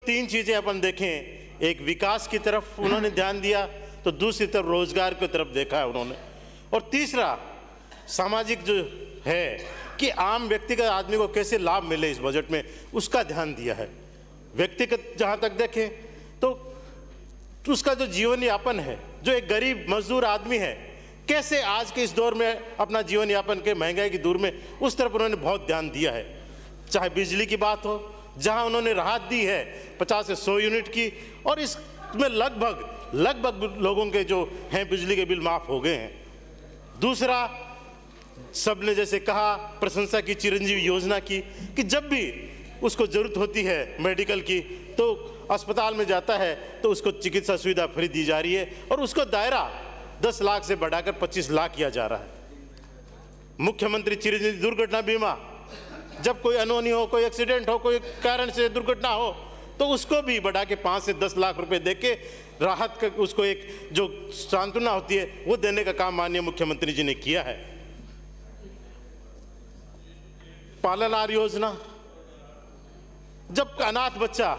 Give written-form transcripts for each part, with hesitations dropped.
तीन चीजें अपन देखें, एक विकास की तरफ उन्होंने ध्यान दिया, तो दूसरी तरफ रोजगार की तरफ देखा है उन्होंने, और तीसरा सामाजिक जो है कि आम व्यक्तिगत आदमी को कैसे लाभ मिले इस बजट में, उसका ध्यान दिया है। व्यक्तिगत जहां तक देखें तो उसका जो जीवन यापन है, जो एक गरीब मजदूर आदमी है, कैसे आज के इस दौर में अपना जीवन यापन के महंगाई की दूर में, उस तरफ उन्होंने बहुत ध्यान दिया है। चाहे बिजली की बात हो, जहां उन्होंने राहत दी है 50 से 100 यूनिट की, और इसमें लगभग लोगों के जो हैं बिजली के बिल माफ हो गए हैं। दूसरा, सबने जैसे कहा, प्रशंसा की चिरंजीवी योजना की, कि जब भी उसको जरूरत होती है मेडिकल की तो अस्पताल में जाता है तो उसको चिकित्सा सुविधा फ्री दी जा रही है, और उसको दायरा 10 लाख से बढ़ाकर 25 लाख किया जा रहा है। मुख्यमंत्री चिरंजीवी दुर्घटना बीमा, जब कोई अनहोनी हो, कोई एक्सीडेंट हो, कोई कारण से दुर्घटना हो, तो उसको भी बढ़ा के 5 से 10 लाख रुपए देके राहत का, उसको एक जो सांत्वना होती है वो देने का काम माननीय मुख्यमंत्री जी ने किया है। पालनहार योजना, जब अनाथ बच्चा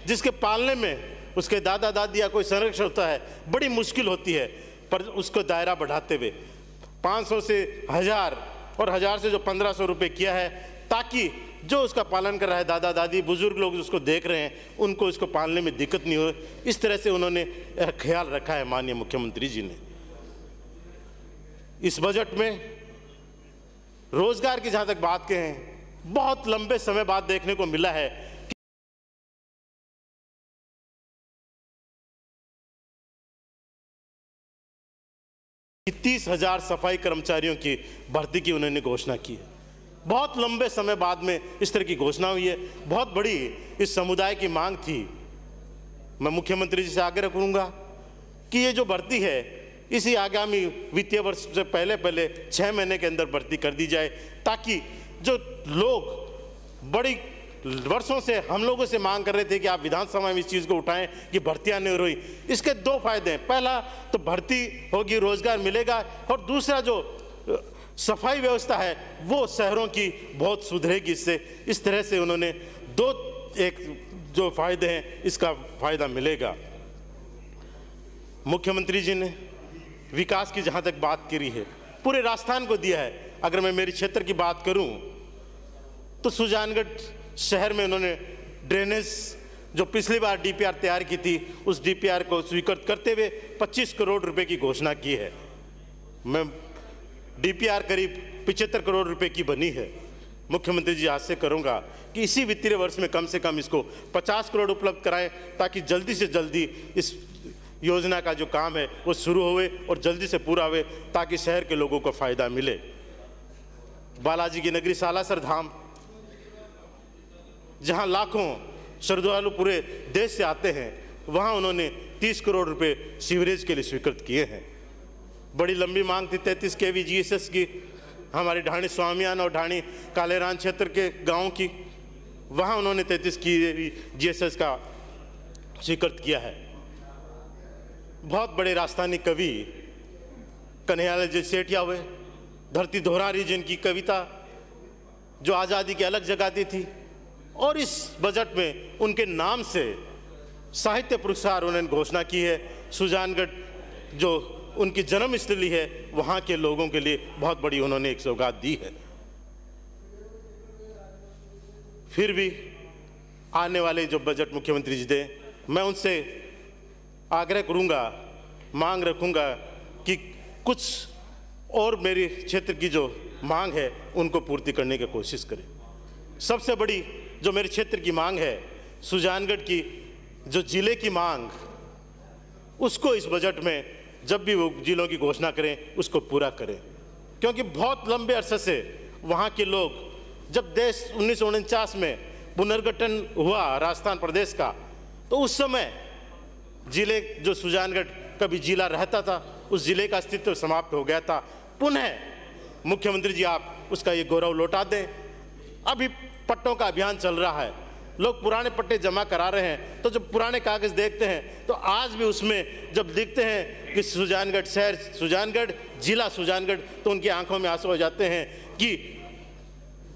जिसके पालने में उसके दादा दादी या कोई संरक्षण होता है, बड़ी मुश्किल होती है, पर उसको दायरा बढ़ाते हुए 500 से 1000 और 1000 से जो 1500 रुपये किया है, ताकि जो उसका पालन कर रहा है, दादा दादी बुजुर्ग लोग उसको देख रहे हैं, उनको इसको पालने में दिक्कत नहीं हो, इस तरह से उन्होंने ख्याल रखा है माननीय मुख्यमंत्री जी ने। इस बजट में रोजगार की जहां तक बात कहें, बहुत लंबे समय बाद देखने को मिला है कि 30,000 सफाई कर्मचारियों की भर्ती की उन्होंने घोषणा की है। बहुत लंबे समय बाद में इस तरह की घोषणा हुई है, बहुत बड़ी इस समुदाय की मांग थी। मैं मुख्यमंत्री जी से आग्रह करूंगा कि ये जो भर्ती है, इसी आगामी वित्तीय वर्ष से पहले 6 महीने के अंदर भर्ती कर दी जाए, ताकि जो लोग बड़ी वर्षों से हम लोगों से मांग कर रहे थे कि आप विधानसभा में इस चीज़ को उठाएं कि भर्तियां नहीं हो रही, इसके 2 फायदे हैं। पहला तो भर्ती होगी, रोजगार मिलेगा, और दूसरा जो सफाई व्यवस्था है वो शहरों की बहुत सुधरेगी इससे। इस तरह से उन्होंने एक जो फायदे हैं, इसका फायदा मिलेगा। मुख्यमंत्री जी ने विकास की जहां तक बात करी है, पूरे राजस्थान को दिया है। अगर मैं मेरे क्षेत्र की बात करूं तो सुजानगढ़ शहर में उन्होंने ड्रेनेज, जो पिछली बार डीपीआर तैयार की थी, उस डीपीआर को स्वीकृत करते हुए 25 करोड़ रुपए की घोषणा की है। मैं डीपीआर करीब 75 करोड़ रुपए की बनी है। मुख्यमंत्री जी आज से करूंगा कि इसी वित्तीय वर्ष में कम से कम इसको 50 करोड़ उपलब्ध कराएं, ताकि जल्दी से जल्दी इस योजना का जो काम है वो शुरू होवे और जल्दी से पूरा हुए, ताकि शहर के लोगों को फायदा मिले। बालाजी की नगरी सालासर धाम, जहां लाखों श्रद्धालु पूरे देश से आते हैं, वहां उन्होंने 30 करोड़ रुपए सीवरेज के लिए स्वीकृत किए हैं। बड़ी लंबी मांग थी 33 केवी जीएसएस की, हमारे ढाणी स्वामियान और ढाणी कालेरान क्षेत्र के गांव की, वहां उन्होंने 33 केवी जीएसएस का स्वीकृत किया है। बहुत बड़े राजस्थानी कवि कन्हैयालाल जी सेठिया हुए, धरती दोहरारी जिनकी कविता जो आज़ादी की अलग जगाती थी, और इस बजट में उनके नाम से साहित्य पुरस्कार उन्होंने घोषणा की है। सुजानगढ़ जो उनकी जन्मस्थली है, वहाँ के लोगों के लिए बहुत बड़ी उन्होंने एक सौगात दी है। फिर भी आने वाले जो बजट मुख्यमंत्री जी दें, मैं उनसे आग्रह करूँगा, मांग रखूँगा कि कुछ और मेरे क्षेत्र की जो मांग है उनको पूर्ति करने की कोशिश करें। सबसे बड़ी जो मेरे क्षेत्र की मांग है, सुजानगढ़ की जो जिले की मांग, उसको इस बजट में जब भी वो जिलों की घोषणा करें उसको पूरा करें, क्योंकि बहुत लंबे अरसे से वहाँ के लोग, जब देश 1949 में पुनर्गठन हुआ राजस्थान प्रदेश का, तो उस समय जिले जो सुजानगढ़ कभी जिला रहता था, उस जिले का अस्तित्व समाप्त हो गया था। पुनः मुख्यमंत्री जी आप उसका ये गौरव लौटा दें। अभी पट्टों का अभियान चल रहा है, लोग पुराने पट्टे जमा करा रहे हैं, तो जब पुराने कागज देखते हैं तो आज भी उसमें जब लिखते हैं कि सुजानगढ़ शहर सुजानगढ़, जिला सुजानगढ़, तो उनकी आंखों में आंसू हो जाते हैं कि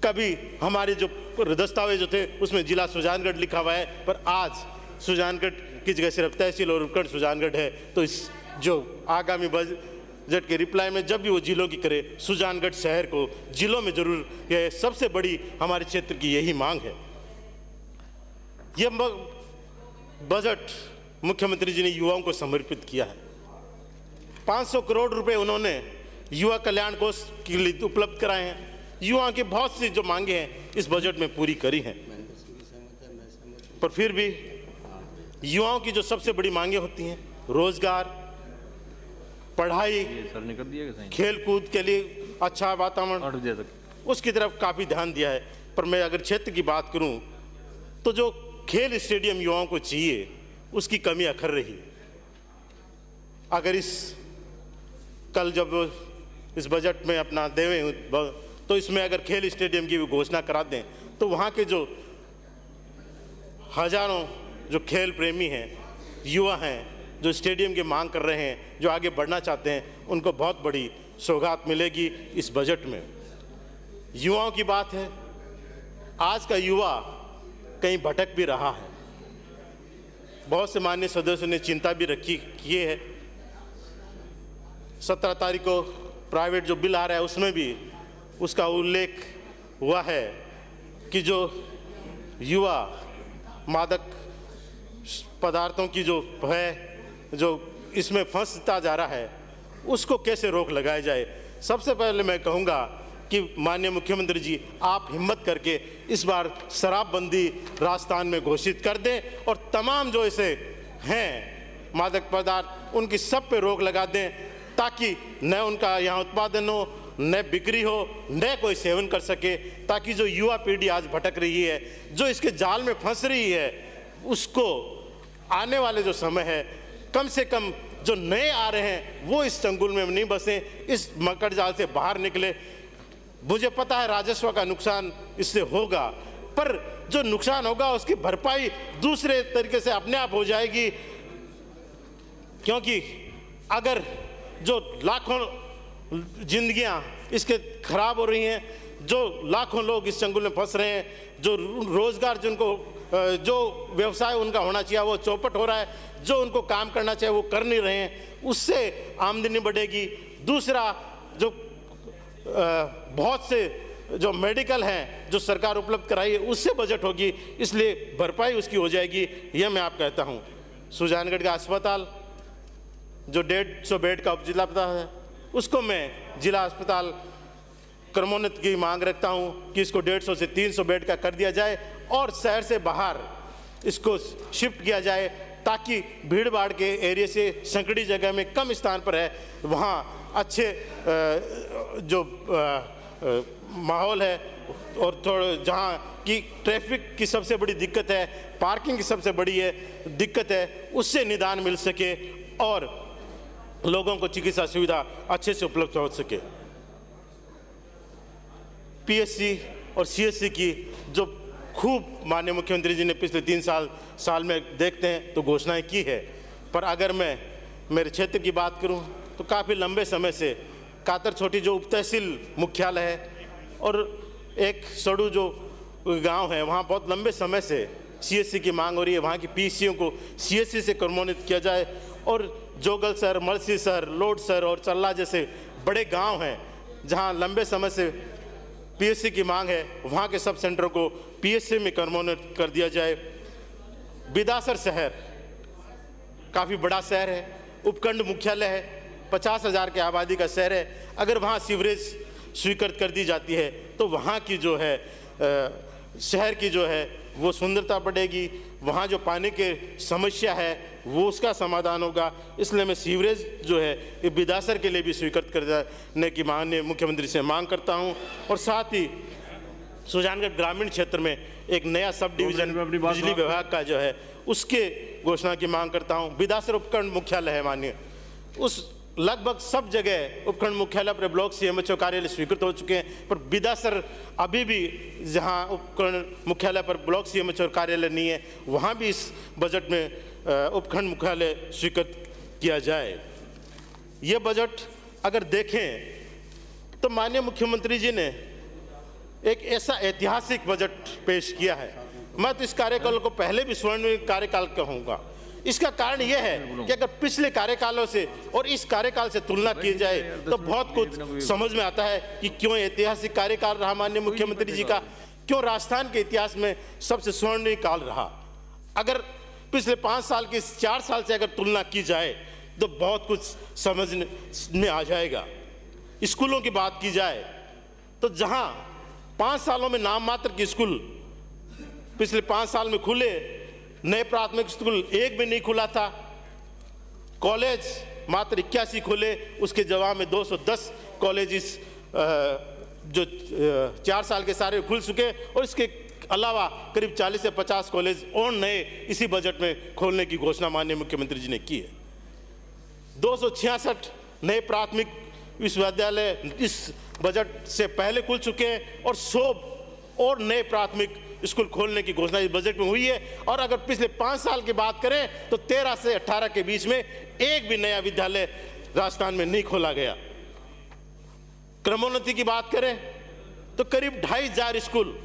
कभी हमारे जो दस्तावेज जो थे उसमें जिला सुजानगढ़ लिखा हुआ है, पर आज सुजानगढ़ की जगह सिर्फ तहसील और उपखंड सुजानगढ़ है। तो इस जो आगामी बजट के रिप्लाई में जब भी वो जिलों की करे, सुजानगढ़ शहर को जिलों में जरूर, यह सबसे बड़ी हमारे क्षेत्र की यही मांग है। यह बजट मुख्यमंत्री जी ने युवाओं को समर्पित किया है। 500 करोड़ रुपए उन्होंने युवा कल्याण कोष के लिए उपलब्ध कराए हैं। युवाओं की बहुत सी जो मांगे हैं इस बजट में पूरी करी हैं, पर फिर भी युवाओं की जो सबसे बड़ी मांगे होती हैं, रोजगार, पढ़ाई, खेल कूद के लिए अच्छा वातावरण, उसकी तरफ काफ़ी ध्यान दिया है। पर मैं अगर क्षेत्र की बात करूं तो जो खेल स्टेडियम युवाओं को चाहिए उसकी कमी अखर रही। अगर कल जब इस बजट में अपना देवें तो इसमें अगर खेल स्टेडियम की भी घोषणा करा दें तो वहाँ के जो हजारों जो खेल प्रेमी हैं, युवा हैं, जो स्टेडियम की मांग कर रहे हैं, जो आगे बढ़ना चाहते हैं, उनको बहुत बड़ी सौगात मिलेगी इस बजट में। युवाओं की बात है, आज का युवा कहीं भटक भी रहा है। बहुत से माननीय सदस्यों ने चिंता भी रखी किए है। 17 तारीख को प्राइवेट जो बिल आ रहा है उसमें भी उसका उल्लेख हुआ है कि जो युवा मादक पदार्थों की जो है, जो इसमें फंसता जा रहा है, उसको कैसे रोक लगाई जाए। सबसे पहले मैं कहूँगा कि माननीय मुख्यमंत्री जी, आप हिम्मत करके इस बार शराबबंदी राजस्थान में घोषित कर दें और तमाम जो ऐसे हैं मादक पदार्थ उनकी सब पे रोक लगा दें, ताकि न उनका यहाँ उत्पादन हो, न बिक्री हो, न कोई सेवन कर सके, ताकि जो युवा पीढ़ी आज भटक रही है, जो इसके जाल में फंस रही है, उसको आने वाले जो समय है कम से कम जो नए आ रहे हैं वो इस चंगुल में नहीं बसें, इस मकड़ जाल से बाहर निकले। मुझे पता है राजस्व का नुकसान इससे होगा, पर जो नुकसान होगा उसकी भरपाई दूसरे तरीके से अपने आप हो जाएगी। क्योंकि अगर जो लाखों जिंदगियां इसके खराब हो रही हैं, जो लाखों लोग इस चंगुल में फंस रहे हैं, जो रोजगार जिनको जो व्यवसाय उनका होना चाहिए वो चौपट हो रहा है, जो उनको काम करना चाहिए वो कर नहीं रहे हैं, उससे आमदनी बढ़ेगी। दूसरा, जो बहुत से जो मेडिकल हैं जो सरकार उपलब्ध कराई है उससे बजट होगी, इसलिए भरपाई उसकी हो जाएगी। यह मैं आप कहता हूँ। सुजानगढ़ का अस्पताल जो 150 बेड का उपजिला अस्पताल है, उसको मैं जिला अस्पताल क्रमोन्नत की मांग रखता हूँ कि इसको 150 से 300 बेड का कर दिया जाए और शहर से बाहर इसको शिफ्ट किया जाए, ताकि भीड़ भाड़ के एरिया से संकड़ी जगह में कम स्थान पर है वहाँ अच्छे जो माहौल है, और थोड़ा जहाँ की ट्रैफिक की सबसे बड़ी दिक्कत है, पार्किंग की सबसे बड़ी दिक्कत है, उससे निदान मिल सके और लोगों को चिकित्सा सुविधा अच्छे से उपलब्ध हो सके। पीएचसी और सीएचसी की जो खूब माननीय मुख्यमंत्री जी ने पिछले 3 साल में देखते हैं तो घोषणाएं की है, पर अगर मैं मेरे क्षेत्र की बात करूं तो काफ़ी लंबे समय से कातर छोटी जो उप तहसील मुख्यालय है और एक सड़ू जो गांव है, वहां बहुत लंबे समय से सीएचसी की मांग हो रही है। वहां की पीएचसीओं को सीएचसी से क्रमोन्नत किया जाए और जोगलसर, मलसीसर, लोडसर और चल्ला जैसे बड़े गांव हैं जहां लंबे समय से पीएचसी की मांग है, वहां के सब सेंटरों को पीएचसी में क्रमोन्नत कर दिया जाए। बिदासर शहर काफ़ी बड़ा शहर है, उपखंड मुख्यालय है, 50,000 की आबादी का शहर है। अगर वहाँ सीवरेज स्वीकृत कर दी जाती है तो वहाँ की जो है शहर की जो है वो सुंदरता बढ़ेगी, वहाँ जो पानी की समस्या है वो उसका समाधान होगा। इसलिए मैं सीवरेज जो है ये बिदासर के लिए भी स्वीकृत करने की माननीय मुख्यमंत्री से मांग करता हूँ। और साथ ही सुजानगढ़ ग्रामीण क्षेत्र में एक नया सब डिवीज़न बिजली विभाग का जो है उसके घोषणा की मांग करता हूँ। बिदासर उपखंड मुख्यालय है माननीय, उस लगभग सब जगह उपखंड मुख्यालय पर ब्लॉक सीएमएचओ कार्यालय स्वीकृत हो चुके हैं, पर बिदासर अभी भी जहां उपखंड मुख्यालय पर ब्लॉक सीएमएचओ कार्यालय नहीं है, वहां भी इस बजट में उपखंड मुख्यालय स्वीकृत किया जाए। ये बजट अगर देखें तो माननीय मुख्यमंत्री जी ने एक ऐसा ऐतिहासिक बजट पेश किया है। मैं तो इस कार्यकाल को पहले भी स्वर्णिम कार्यकाल कहूँगा। इसका कारण यह है कि अगर पिछले कार्यकालों से और इस कार्यकाल से तुलना की जाए तो बहुत कुछ समझ में आता है कि क्यों ऐतिहासिक कार्यकाल रहा माननीय मुख्यमंत्री जी का, क्यों राजस्थान के इतिहास में सबसे स्वर्णिम काल रहा। अगर पिछले 5 साल की 4 साल से अगर तुलना की जाए तो बहुत कुछ समझ में आ जाएगा। स्कूलों की बात की जाए तो जहां 5 सालों में नाम मात्र के स्कूल पिछले 5 साल में खुले, नए प्राथमिक स्कूल एक भी नहीं खुला था, कॉलेज मात्र 81 खुले, उसके जवाब में 210 कॉलेजेस जो 4 साल के सारे खुल चुके, और इसके अलावा करीब 40 से 50 कॉलेज और नए इसी बजट में खोलने की घोषणा माननीय मुख्यमंत्री जी ने की है। 266 नए प्राथमिक विश्वविद्यालय इस बजट से पहले खुल चुके हैं और 100 और नए प्राथमिक स्कूल खोलने की घोषणा इस बजट में हुई है। और अगर पिछले 5 साल की बात करें तो 13 से 18 के बीच में एक भी नया विद्यालय राजस्थान में नहीं खोला गया। क्रमोन्नति की बात करें तो करीब 2,500 स्कूल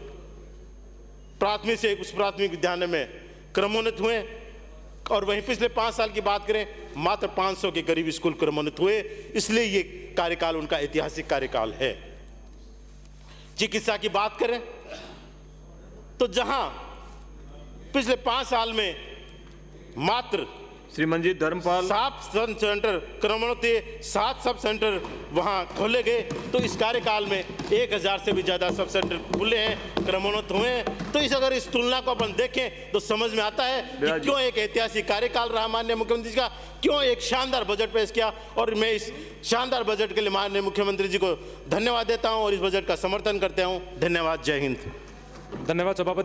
प्राथमिक से उच्च प्राथमिक विद्यालय में क्रमोन्नत हुए, और वहीं पिछले 5 साल की बात करें मात्र 500 के करीब स्कूल क्रमोन्नत हुए। इसलिए ये कार्यकाल उनका ऐतिहासिक कार्यकाल है। चिकित्सा की बात करें तो जहां पिछले 5 साल में मात्र श्रीमंजीत Dharmpal 7 sub centre क्रमोन्नत 7 sub centre वहां खोले गए, तो इस कार्यकाल में 1000 से भी ज्यादा सब सेंटर खुले हैं, क्रमोन्नत हुए हैं। तो अगर इस तुलना को अपन देखें तो समझ में आता है कि क्यों एक ऐतिहासिक कार्यकाल रहा माननीय मुख्यमंत्री जी का, क्यों एक शानदार बजट पेश किया। और मैं इस शानदार बजट के लिए माननीय मुख्यमंत्री जी को धन्यवाद देता हूं और इस बजट का समर्थन करता हूं। धन्यवाद। जय हिंद। धन्यवाद सभापति।